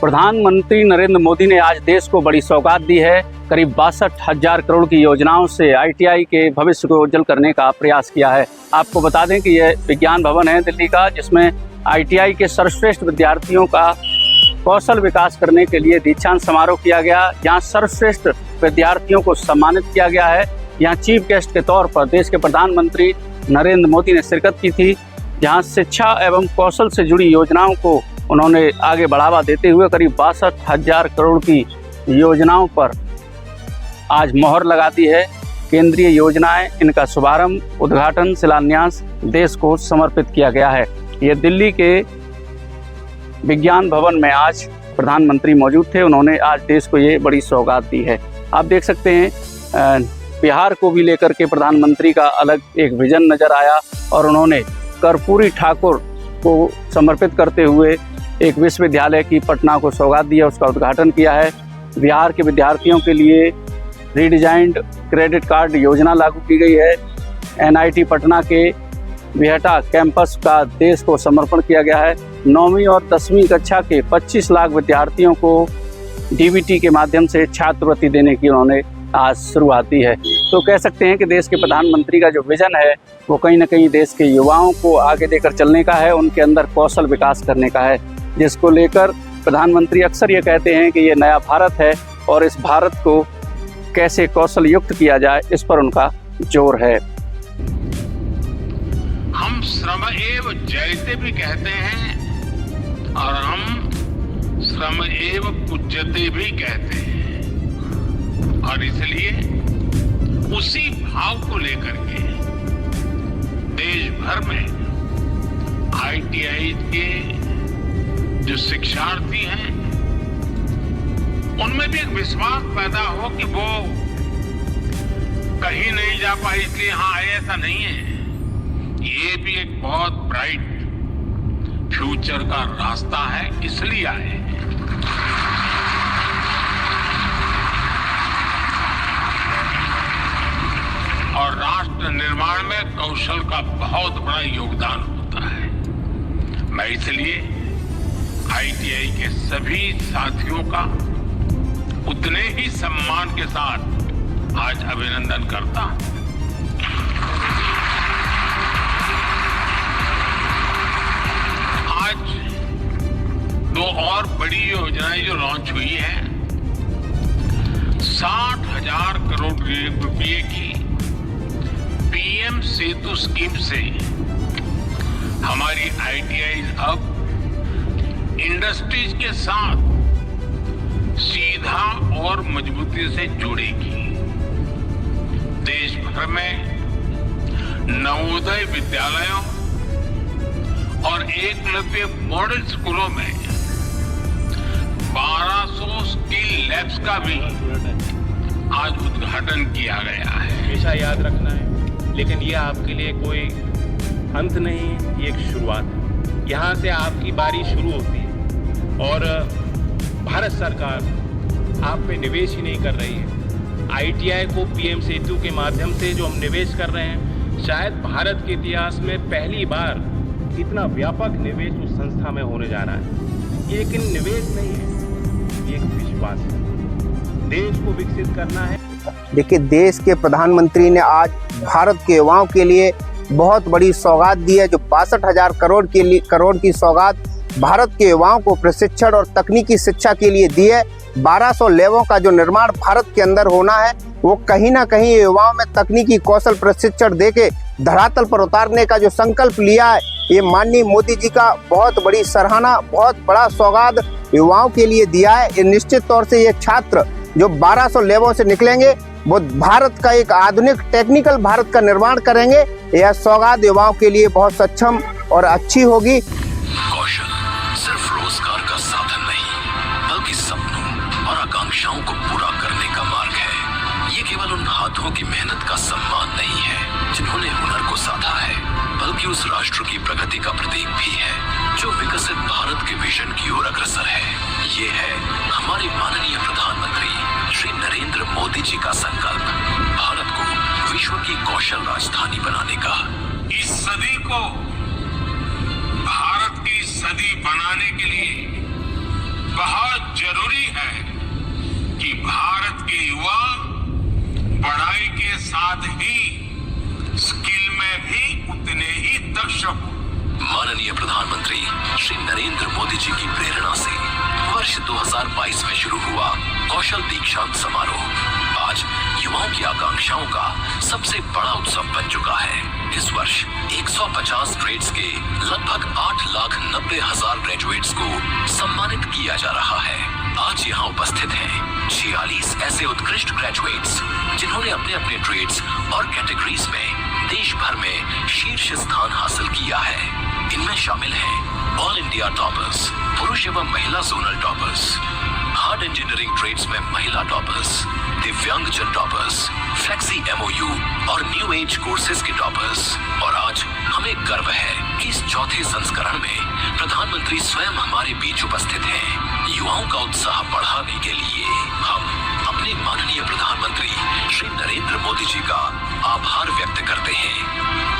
प्रधानमंत्री नरेंद्र मोदी ने आज देश को बड़ी सौगात दी है। करीब 62,000 करोड़ की योजनाओं से आईटीआई के भविष्य को उज्जवल करने का प्रयास किया है। आपको बता दें कि यह विज्ञान भवन है दिल्ली का, जिसमें आईटीआई के सर्वश्रेष्ठ विद्यार्थियों का कौशल विकास करने के लिए दीक्षांत समारोह किया गया। यहाँ सर्वश्रेष्ठ विद्यार्थियों को सम्मानित किया गया है। यहाँ चीफ गेस्ट के तौर पर देश के प्रधानमंत्री नरेंद्र मोदी ने शिरकत की थी। जहाँ शिक्षा एवं कौशल से जुड़ी योजनाओं को उन्होंने आगे बढ़ावा देते हुए करीब 62,000 करोड़ की योजनाओं पर आज मोहर लगा दी है। केंद्रीय योजनाएं, इनका शुभारंभ, उद्घाटन, शिलान्यास देश को समर्पित किया गया है। ये दिल्ली के विज्ञान भवन में आज प्रधानमंत्री मौजूद थे। उन्होंने आज देश को ये बड़ी सौगात दी है। आप देख सकते हैं बिहार को भी लेकर के प्रधानमंत्री का अलग एक विजन नजर आया और उन्होंने कर्पूरी ठाकुर को समर्पित करते हुए एक विश्वविद्यालय की पटना को सौगात दिया, उसका उद्घाटन किया है। बिहार के विद्यार्थियों के लिए रीडिजाइंड क्रेडिट कार्ड योजना लागू की गई है। एनआईटी पटना के बिहटा कैंपस का देश को समर्पण किया गया है। 9वीं और 10वीं कक्षा के 25 लाख विद्यार्थियों को डीबीटी के माध्यम से छात्रवृत्ति देने की उन्होंने आज शुरुआत दी है। तो कह सकते हैं कि देश के प्रधानमंत्री का जो विजन है वो कहीं ना कहीं देश के युवाओं को आगे लेकर चलने का है, उनके अंदर कौशल विकास करने का है, जिसको लेकर प्रधानमंत्री अक्सर ये कहते हैं कि ये नया भारत है और इस भारत को कैसे कौशल युक्त किया जाए, इस पर उनका जोर है। हम श्रम एव जयते भी कहते हैं और हम श्रम एव पूज्यते भी कहते हैं, और इसलिए उसी भाव को लेकर के देश भर में आईटीआई के जो शिक्षार्थी हैं उनमें भी एक विश्वास पैदा हो कि वो कहीं नहीं जा पाए इसलिए यहां आए, ऐसा नहीं है। ये भी एक बहुत ब्राइट फ्यूचर का रास्ता है, इसलिए आए हैं। और राष्ट्र निर्माण में कौशल का बहुत बड़ा योगदान होता है। मैं इसलिए आईटीआई के सभी साथियों का उतने ही सम्मान के साथ आज अभिनंदन करता हूं। आज 2 और बड़ी योजनाएं जो लॉन्च हुई है, 60,000 करोड़ रुपए की पीएम सेतु स्कीम से हमारी आईटीआई अब इंडस्ट्रीज के साथ सीधा और मजबूती से जुड़ेगी। देश भर में नवोदय विद्यालयों और एकलव्य मॉडल स्कूलों में 1200 स्किल लैब्स का भी आज उद्घाटन किया गया है। हमेशा याद रखना है, लेकिन ये आपके लिए कोई अंत नहीं है, ये एक शुरुआत है। यहाँ से आपकी बारी शुरू होती है और भारत सरकार आप पे निवेश ही नहीं कर रही है। आईटीआई को पीएम सेतु के माध्यम से जो हम निवेश कर रहे हैं, शायद भारत के इतिहास में पहली बार इतना व्यापक निवेश उस संस्था में होने जा रहा है। ये लेकिन निवेश नहीं है, ये एक विश्वास है। देश को विकसित करना है। देखिए, देश के प्रधानमंत्री ने आज भारत के युवाओं के लिए बहुत बड़ी सौगात दी है। जो 62,000 करोड़ की सौगात भारत के युवाओं को प्रशिक्षण और तकनीकी शिक्षा के लिए दी है। 1200 लैबों का जो निर्माण भारत के अंदर होना है, वो कहीं ना कहीं युवाओं में तकनीकी कौशल प्रशिक्षण देके धरातल पर उतारने का जो संकल्प लिया है, ये माननीय मोदी जी का बहुत बड़ी सराहना, बहुत बड़ा सौगात युवाओं के लिए दिया है। ये निश्चित तौर से ये छात्र जो 1200 लैबों से निकलेंगे, वो भारत का एक आधुनिक टेक्निकल भारत का निर्माण करेंगे। यह सौगात युवाओं के लिए बहुत सक्षम और अच्छी होगी। कौशल सिर्फ रोजगार का साधन नहीं, बल्कि सपनों और आकांक्षाओं को पूरा करने का मार्ग है। ये केवल उन हाथों की मेहनत का सम्मान नहीं है जिन्होंने हुनर को साधा है, बल्कि उस राष्ट्र की प्रगति का प्रतीक भी है जो विकसित भारत के विजन की ओर अग्रसर है। ये है हमारे माननीय प्रधानमंत्री श्री नरेंद्र मोदी जी का संकल्प, भारत को विश्व की कौशल राजधानी बनाने का। इस सदी को भारत की सदी बनाने के लिए बहुत जरूरी है कि भारत के युवा पढ़ाई के साथ ही स्किल में भी उतने ही दक्ष हो। माननीय प्रधानमंत्री श्री नरेंद्र मोदी जी की प्रेरणा से वर्ष 2022 में शुरू हुआ कौशल दीक्षांत समारोह आज युवाओं की आकांक्षाओं का सबसे बड़ा उत्सव बन चुका है। इस वर्ष 150 ट्रेड्स के लगभग 8,90,000 ग्रेजुएट्स को सम्मानित किया जा रहा है। आज यहाँ उपस्थित हैं 46 ऐसे उत्कृष्ट ग्रेजुएट्स जिन्होंने अपने अपने ट्रेड्स और कैटेगरीज में देश भर में शीर्ष स्थान हासिल किया है। इनमें शामिल हैं ऑल इंडिया टॉपर्स, पुरुष एवं महिला zonal toppers, hard engineering trades में महिला टॉपर्स, दिव्यांगजन टॉपर्स, फ्लेक्सी MOU और न्यू एज कोर्सेज के टॉपर्स। और आज हमें गर्व है कि इस चौथे संस्करण में प्रधानमंत्री स्वयं हमारे बीच उपस्थित हैं। युवाओं का उत्साह बढ़ाने के लिए हम अपने माननीय प्रधानमंत्री श्री नरेंद्र मोदी जी का आभार व्यक्त करते हैं।